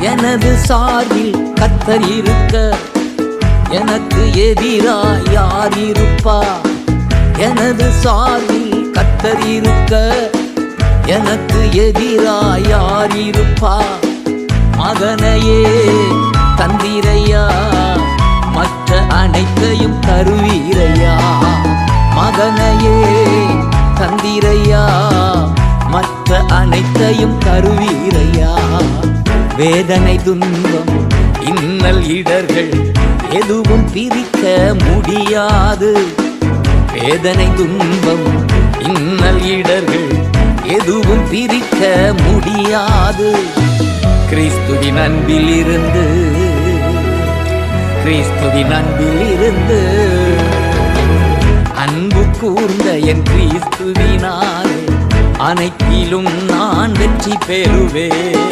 எனது சார்பில் கர்த்தர் இருக்க எனக்கு எதிராய் யார் இருப்பா? எனது சார்பில் கர்த்தர் இருக்க எனக்கு எதிராய் யார் இருப்பா? மகனையே தந்திரையா, மற்ற அனைத்தையும் தருவீரையா. மகனையே தந்திரையா, மற்ற அனைத்தையும் தருவீரையா. வேதனை துன்பம் இன்னல் இடர்கள் எதுவும் பிரிக்க முடியாது. வேதனை துன்பம் இன்னல் இடர்கள் எதுவும் பிரிக்க முடியாது. கிறிஸ்துவின் அன்பிலிருந்து, கிறிஸ்துவின் அன்பிலிருந்து, அன்பு கூர்ந்த என் கிறிஸ்துவினாலே அனைத்திலும் நான் வெற்றி பெறுவேன்.